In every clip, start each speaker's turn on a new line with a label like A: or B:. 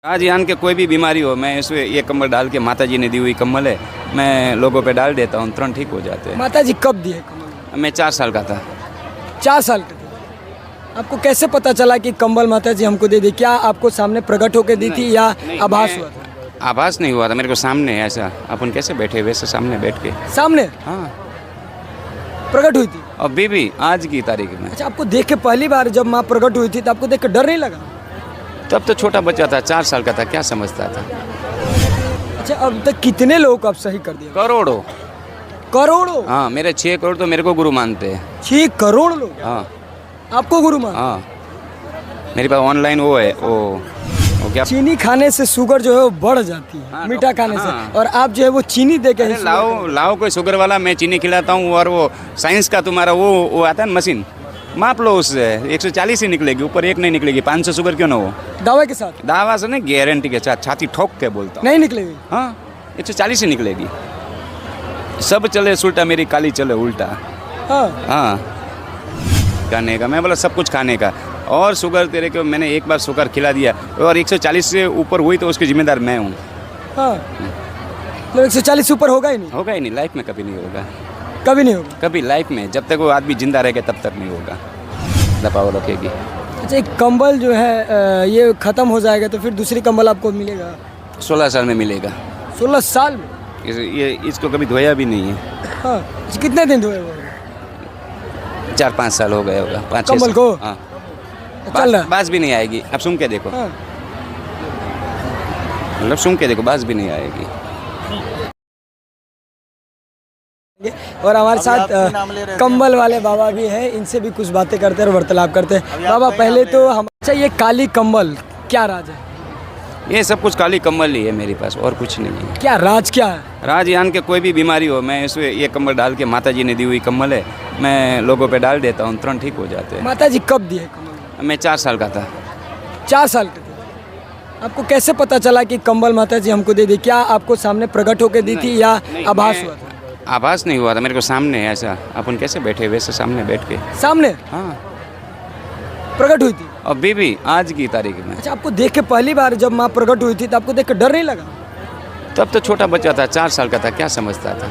A: आज यान के कोई भी बीमारी हो, मैं इसमें ये कम्बल डाल के, माता जी ने दी हुई कम्बल है, मैं लोगों पे डाल देता हूँ, तुरंत ठीक हो जाते हैं।
B: माता जी कब दिए कम्बल?
A: मैं 4 साल का था।
B: 4 साल के थे। आपको कैसे पता चला कि कम्बल माता जी हमको दे दी? क्या आपको सामने प्रकट होकर दी थी या आभास हुआ था?
A: आभास नहीं हुआ था, मेरे को सामने ऐसा अपन कैसे बैठे वैसे सामने बैठ के।
B: सामने
A: हाँ,
B: प्रकट हुई थी?
A: अभी भी आज की तारीख में।
B: अच्छा, आपको देख के पहली बार जब माँ प्रकट हुई थी तो आपको देख के डर नहीं लगा?
A: तब तो छोटा बच्चा था, 4 साल का था, क्या समझता था।
B: अच्छा, अब तक कितने लोगों को आप सही कर दिया?
A: करोड़ों।
B: करोड़ों?
A: हाँ, मेरे 6 करोड़ तो मेरे को गुरु मानते हैं।
B: 6 करोड़ लोग
A: हाँ
B: आपको गुरु मान?
A: हाँ, मेरे पास ऑनलाइन वो है, वो क्या,
B: चीनी खाने से शुगर जो है वो बढ़ जाती है।
A: हाँ,
B: मीठा खाने
A: हाँ।
B: से, और आप जो है वो चीनी दे के ही
A: अरे लाओ कोई शुगर वाला, मैं चीनी खिलाता हूँ। और वो साइंस का तुम्हारा वो आता है ना मशीन, माप लो उससे 140 ही निकलेगी, ऊपर 1 नहीं निकलेगी। 500 शुगर क्यों ना हो?
B: दावे के साथ?
A: दावा से नहीं, गारंटी के साथ, छाती ठोक के बोलता हूँ।
B: नहीं निकलेगी?
A: हाँ, 140 ही निकलेगी। सब चले उल्टा, मेरी काली चले उल्टा।
B: हाँ।
A: हाँ, खाने का मैं बोला सब कुछ खाने का। और शुगर तेरे को मैंने एक बार शुगर खिला दिया और 140 से ऊपर हुई तो उसकी जिम्मेदार मैं हूँ।
B: हाँ, मतलब 140 ऊपर होगा ही नहीं?
A: होगा ही नहीं, लाइफ में कभी नहीं होगा।
B: कभी नहीं होगा?
A: कभी लाइफ में, जब तक वो आदमी जिंदा रहेगा तब तक नहीं होगा। दबाव रखेगी।
B: अच्छा, एक कंबल जो है ये ख़त्म हो जाएगा तो फिर दूसरी कंबल आपको मिलेगा?
A: 16 साल में मिलेगा।
B: 16 साल में?
A: इसको कभी धोया भी नहीं है।
B: हाँ। कितने दिन धोए वो?
A: 4-5 साल हो गए होगा, 5-6
B: कंबल को?
A: हाँ,
B: चल रहा?
A: बास भी नहीं आएगी। अब सुन के देखो,
B: हाँ।
A: मतलब सुन के देखो, बास भी नहीं आएगी।
B: और हमारे साथ कंबल वाले बाबा भी हैं, इनसे भी कुछ बातें करते हैं और वार्तालाप करते हैं। बाबा, पहले तो हम, अच्छा ये काली कंबल क्या राज है?
A: ये सब कुछ काली कम्बल ही है मेरे पास, और कुछ नहीं है।
B: क्या राज क्या है?
A: राज यान के कोई भी बीमारी हो, मैं इसमें ये कम्बल डाल के, माता जी ने दी हुई कम्बल है, मैं लोगों पे डाल देता हूँ, तुरंत ठीक हो जाते हैं।
B: माता जी कब दिए कंबल?
A: मैं 4 साल का था।
B: 4 साल के थे। आपको कैसे पता चला कि कंबल माता जी हमको दे दी? क्या आपको सामने प्रकट होकर दी थी या आभास हुआ था?
A: आभास नहीं हुआ था, मेरे को सामने ऐसा अपन कैसे बैठे वैसे सामने बैठ के।
B: सामने
A: हाँ,
B: प्रकट हुई थी?
A: अभी भी आज की तारीख में।
B: अच्छा, आपको देख के पहली बार जब माँ प्रकट हुई थी तो आपको देख के डर नहीं लगा?
A: तब तो छोटा बच्चा था, 4 साल का था, क्या समझता था।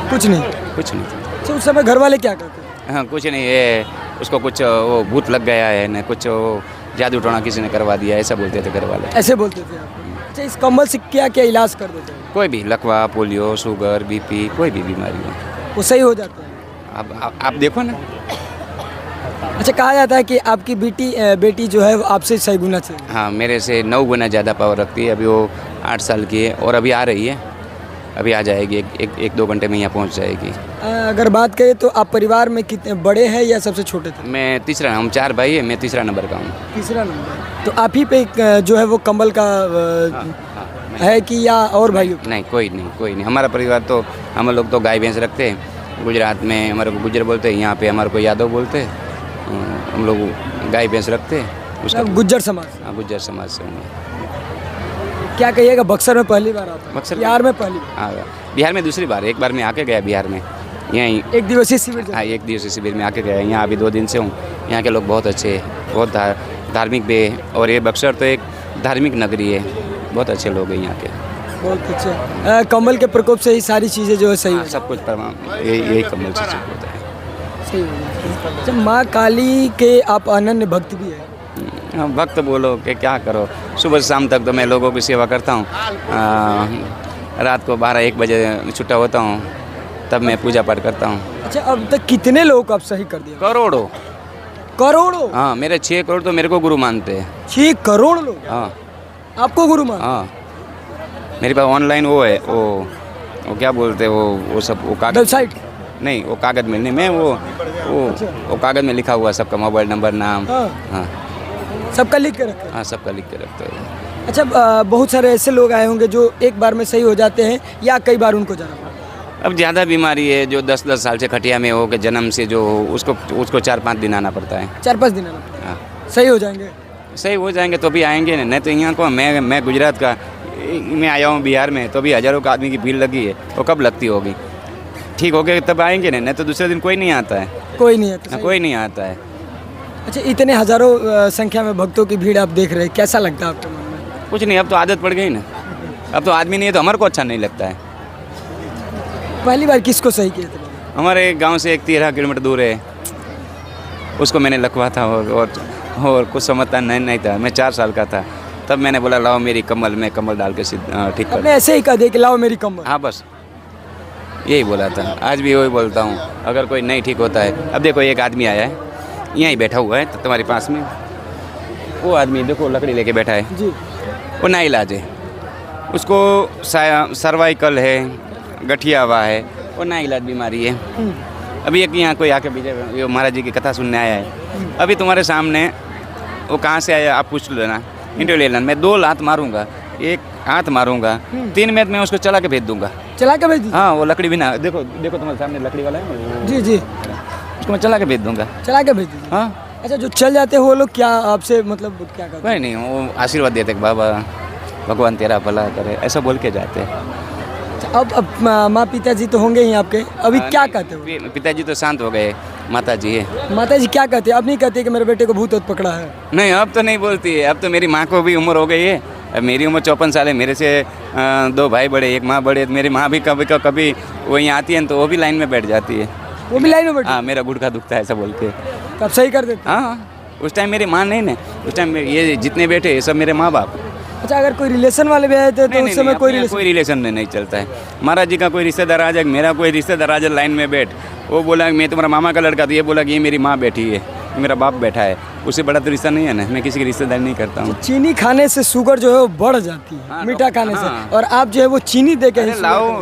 B: कुछ नहीं?
A: कुछ नहीं था।
B: अच्छा, उस समय घर वाले क्या करते थे?
A: हाँ, कुछ नहीं, ये उसको कुछ वो भूत लग गया है न, कुछ वो जादू टोना किसी ने करवा दिया, ऐसा बोलते थे घर वाले।
B: ऐसे बोलते थे आपको? अच्छा, इस कंबल से क्या क्या इलाज कर देते हैं?
A: कोई भी, लकवा, पोलियो, शुगर, बीपी, कोई भी बीमारी हो,
B: वो सही हो जाता है?
A: अब आप देखो ना।
B: अच्छा, कहा जाता है कि आपकी बेटी जो है वो आपसे 6 गुना से?
A: हाँ, मेरे से 9 गुना ज़्यादा पावर रखती है। अभी वो 8 साल की है और अभी आ रही है, अभी आ जाएगी, 1-2 घंटे में यहाँ पहुँच जाएगी।
B: अगर बात करें तो आप परिवार में कितने बड़े हैं या सबसे छोटे थे?
A: मैं तीसरा, हम 4 भाई है, मैं तीसरा नंबर का हूँ।
B: तीसरा नंबर? तो आप ही पे जो है वो कंबल का है कि या और भाई?
A: नहीं, कोई नहीं। हमारा परिवार तो, हम लोग तो गाय भैंस रखते हैं। गुजरात में हमारे को गुज्जर बोलते हैं, यहाँ पे हमारे को यादव बोलते हैं। हम लोग गाय भैंस रखते हैं, उसका
B: गुज्जर समाज?
A: हाँ, गुज्जर समाज से हूँ।
B: क्या कहिएगा, बक्सर में पहली बार आता?
A: बक्सर,
B: बिहार में पहली बार?
A: हाँ, बिहार में दूसरी बार। एक बार मैं आके गया बिहार में, यहीं
B: 1 दिवसीय शिविर?
A: हाँ, 1 दिवसीय शिविर में आके गया। यहाँ अभी 2 दिन से हूँ। यहाँ के लोग बहुत अच्छे हैं, बहुत धार्मिक भी है, और ये बक्सर तो एक धार्मिक नगरी है, बहुत अच्छे लोग हैं यहाँ के।
B: बहुत अच्छा। कंबल के प्रकोप से ही सारी चीज़ें जो है सही
A: हाँ, सब कुछ यही कम्बल से सब होता है।
B: सही है। जब माँ काली के आप अनन्य भक्त भी है?
A: हाँ, भक्त बोलो कि क्या करो, सुबह से शाम तक तो मैं लोगों की सेवा करता हूँ। रात को 12-1 बजे छुट्टा होता हूँ, तब मैं पूजा पाठ करता हूँ।
B: अच्छा, अब तक कितने लोगों को आप सही कर दिया?
A: करोड़ों।
B: करोड़ों?
A: हाँ, मेरे 6 करोड़ तो मेरे को गुरु मानते हैं।
B: 6 करोड़ लोग
A: हाँ,
B: आपको गुरु मान?
A: हाँ, मेरे पास ऑनलाइन वो है, वो क्या बोलते हैं, वो सब, वो कागज
B: वेबसाइट?
A: नहीं, वो कागज में नहीं, मैं वो कागज में लिखा हुआ सबका मोबाइल नंबर, नाम।
B: हाँ।
A: हाँ,
B: सबका लिख के रखा?
A: हाँ, सबका लिख के रखते हैं।
B: अच्छा, बहुत सारे ऐसे लोग आए होंगे जो एक बार में सही हो जाते हैं या कई बार उनको जाना पड़ता है?
A: अब ज़्यादा बीमारी है, जो 10-10 साल से खटिया में हो के जन्म से जो हो, उसको 4-5 दिन आना पड़ता है।
B: 4-5 दिन आना पड़ता है?
A: हाँ,
B: सही हो जाएंगे?
A: सही हो जाएंगे तो भी आएंगे नहीं तो यहाँ को, मैं गुजरात का, मैं आया हूँ बिहार में, तो भी हज़ारों का आदमी की भीड़ लगी है, वो कब लगती होगी? ठीक हो गए तब आएंगे नहीं तो दूसरे दिन कोई नहीं आता है।
B: कोई नहीं आता?
A: कोई नहीं आता है।
B: अच्छा, इतने हजारों संख्या में भक्तों की भीड़ आप देख रहे हैं, कैसा लगता है आपके मन में?
A: कुछ नहीं, अब तो आदत पड़ गई ना। अब तो आदमी नहीं है तो हमारे को अच्छा नहीं लगता है।
B: पहली बार किसको सही किया था?
A: हमारे गांव से एक 13 किलोमीटर दूर है, उसको मैंने लखवा था और कुछ समझता नहीं था। मैं 4 साल का था, तब मैंने बोला लाओ मेरी कमल, मैं कमल डाल के ठीक कर।
B: आपने ऐसे ही कहा दिया कि लाओ मेरी कमल?
A: हाँ, बस यही बोला था, आज भी वही बोलता हूँ। अगर कोई नहीं ठीक होता है, अब देखो एक आदमी आया है, यहीं बैठा हुआ है तो तुम्हारे पास में, वो आदमी देखो लकड़ी लेके बैठा है
B: जी।
A: वो ना इलाज है, उसको सर्वाइकल है, गठिया हुआ है, वो ना इलाज बीमारी है। अभी एक यहाँ कोई आके बीजे महाराज जी की कथा सुनने आया है, अभी तुम्हारे सामने वो कहाँ से आया आप पूछ लेना, इंटरव्यू ले लेना। मैं 2 लात मारूंगा, एक हाथ मारूंगा, 3 मिनट में उसको चला के भेज दूंगा।
B: चला के भेज दीजिए?
A: हाँ, वो लकड़ी भी ना, देखो तुम्हारे सामने लकड़ी वाला है।
B: जी जी,
A: उसको मैं चला के भेज दूंगा।
B: चला के भेज दीजिए?
A: हाँ।
B: अच्छा, जो चल जाते हैं वो लोग क्या आपसे मतलब क्या करते हैं?
A: कोई नहीं, वो आशीर्वाद देते कि बाबा भगवान तेरा भला करे, ऐसा बोल के जाते हैं।
B: अच्छा, अब माँ पिताजी तो होंगे ही आपके, अभी क्या कहते हो?
A: पिताजी तो शांत हो गए, माता जी है।
B: माता जी क्या कहते हैं? अब नहीं कहते कि मेरे बेटे को भूत पकड़ा है?
A: नहीं, अब तो नहीं बोलती है। अब तो मेरी माँ को भी उम्र हो गई है, अब मेरी उम्र 54 साल है, मेरे से 2 भाई बड़े, एक माँ बड़े। मेरी माँ भी कभी वो यहाँ आती है तो वो भी लाइन में बैठ जाती है।
B: वो भी लाइन में बैठी?
A: हाँ, मेरा गुड़का दुखता है ऐसा बोल के।
B: तब सही कर देते?
A: हाँ, उस टाइम मेरी माँ नहीं, उस टाइम ये जितने बैठे ये सब मेरे माँ बाप।
B: अच्छा, अगर कोई रिलेशन वाले भी आए थे तो उस समय कोई
A: रिलेशन नहीं चलता है। महाराज जी का कोई रिश्तेदार आ जाए, मेरा कोई रिश्तेदार आ जाए लाइन में बैठ, वो बोला मैं तुम्हारा मामा का लड़का, तो ये बोला कि ये मेरी माँ बैठी है, मेरा बाप बैठा है, उससे बड़ा तो रिश्ता नहीं है ना। मैं किसी की रिश्तेदारी नहीं करता हूँ।
B: चीनी खाने से शुगर जो है वो बढ़ जाती है।
A: हाँ,
B: मीठा खाने
A: हाँ।
B: से, और आप जो है वो चीनी दे के
A: अरे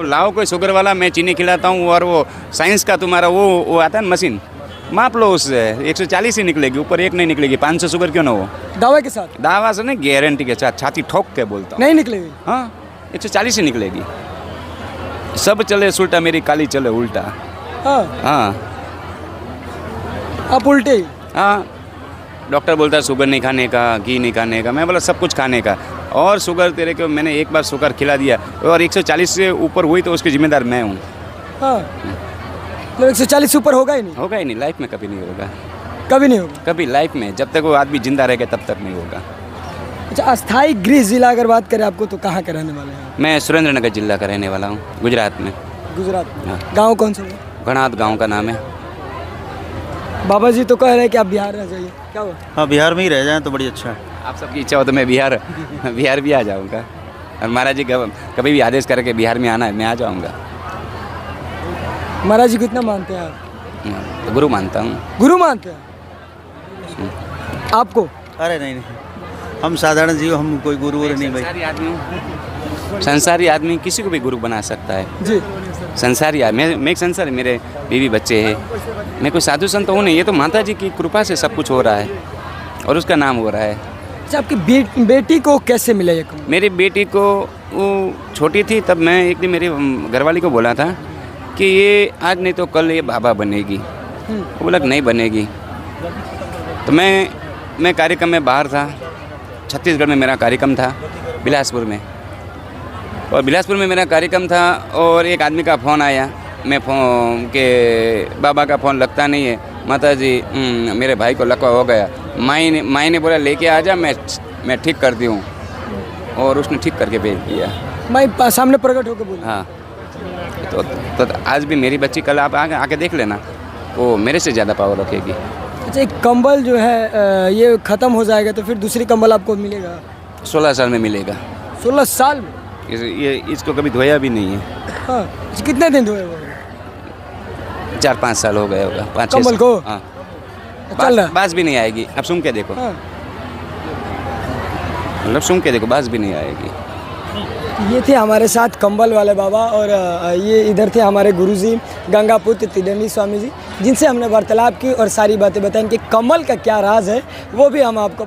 A: लाओ कोई शुगर वाला, मैं चीनी खिलाता हूँ। और वो साइंस का तुम्हारा वो आता है ना मशीन, माप लो उससे 140 ही निकलेगी, ऊपर 1 नहीं निकलेगी। 500 शुगर क्यों ना हो?
B: दावे के साथ?
A: दावा से नहीं, गारंटी के साथ, छाती ठोक के बोलता हूँ।
B: नहीं निकलेगी?
A: हाँ, 140 ही निकलेगी। सब चले सुलटा, मेरी काली चले उल्टा।
B: हाँ,
A: हाँ
B: आप उल्टे ही?
A: हाँ, डॉक्टर बोलता है शुगर नहीं खाने का, घी नहीं खाने का। मैं बोला सब कुछ खाने का। और शुगर तेरे को मैंने एक बार शुगर खिला दिया और 140 से ऊपर हुई तो उसकी जिम्मेदार मैं हूँ।
B: हाँ, मतलब 140 ऊपर होगा ही नहीं?
A: होगा ही नहीं, लाइफ में कभी नहीं होगा।
B: कभी नहीं होगा?
A: कभी लाइफ में, जब तक वो आदमी जिंदा रहेगा तब तक नहीं होगा।
B: अच्छा, अस्थाई गृह जिला अगर बात करें आपको तो कहाँ के रहने वाले हैं?
A: मैं सुरेंद्रनगर जिला का रहने वाला हूँ, गुजरात में।
B: गुजरात में?
A: हाँ।
B: गाँव कौन सा है?
A: घनात गाँव का नाम है।
B: बाबा जी तो कह रहे हैं कि आप बिहार रह जाइए, क्या हुआ?
C: हाँ, बिहार में ही रह जाएं तो बड़ी अच्छा है।
A: आप सबकी इच्छा हो तो मैं बिहार भी आ जाऊँगा। और महाराज जी कभी भी आदेश करके बिहार में आना है, मैं आ जाऊँगा।
B: महाराज जी को इतना मानते हैं आप?
A: तो गुरु मानता हूँ।
B: गुरु मानते हैं आपको?
C: अरे नहीं, हम साधारण जीव, हम कोई गुरु नहीं भाई।
A: संसारी आदमी हूँ, संसारी आदमी किसी को भी गुरु बना सकता है
B: जी।
A: संसारी आदमी, मैं एक संसारी, मेरे बीवी बच्चे हैं, मैं कोई साधु संत हूँ नहीं। ये तो माता जी की कृपा से सब कुछ हो रहा है और उसका नाम हो रहा है।
B: अच्छा, आपकी बेटी को कैसे मिला ये कमल?
A: मेरी बेटी को, वो छोटी थी तब मैं एक दिन मेरी घरवाली को बोला था कि ये आज नहीं तो कल ये बाबा बनेगी। वो बोला नहीं बनेगी। तो मैं कार्यक्रम में बाहर था, छत्तीसगढ़ में मेरा कार्यक्रम था, बिलासपुर में। और बिलासपुर में मेरा कार्यक्रम था और एक आदमी का फ़ोन आया, मैं फ़ोन के बाबा का फ़ोन लगता नहीं है, माता जी मेरे भाई को लकवा हो गया। माई ने बोला लेके आ जा, मैं ठीक करती हूँ। और उसने ठीक करके भेज दिया।
B: मैं सामने प्रकट होकर बोला?
A: हाँ। तो आज भी मेरी बच्ची, कल आप आके देख लेना, वो मेरे से ज़्यादा पावर रखेगी।
B: अच्छा, एक कंबल जो है ये ख़त्म हो जाएगा तो फिर दूसरी कंबल आपको मिलेगा?
A: 16 साल में मिलेगा।
B: 16 साल में?
A: इसको कभी धोया भी नहीं है।
B: हाँ, कितने दिन धोए हुए?
A: 4-5 साल हो गए होगा, 5-6
B: कंबल को?
A: हाँ,
B: चल रहा?
A: बास भी नहीं आएगी। अब सुन के देखो,
B: हाँ।
A: मतलब सुन के देखो, बास भी नहीं आएगी।
B: ये थे हमारे साथ कंबल वाले बाबा, और ये इधर थे हमारे गुरुजी गंगापुत्र त्रिदंडी स्वामी जी, जिनसे हमने वार्तालाप की और सारी बातें बताई। इनके कमल का क्या राज है वो भी हम आपको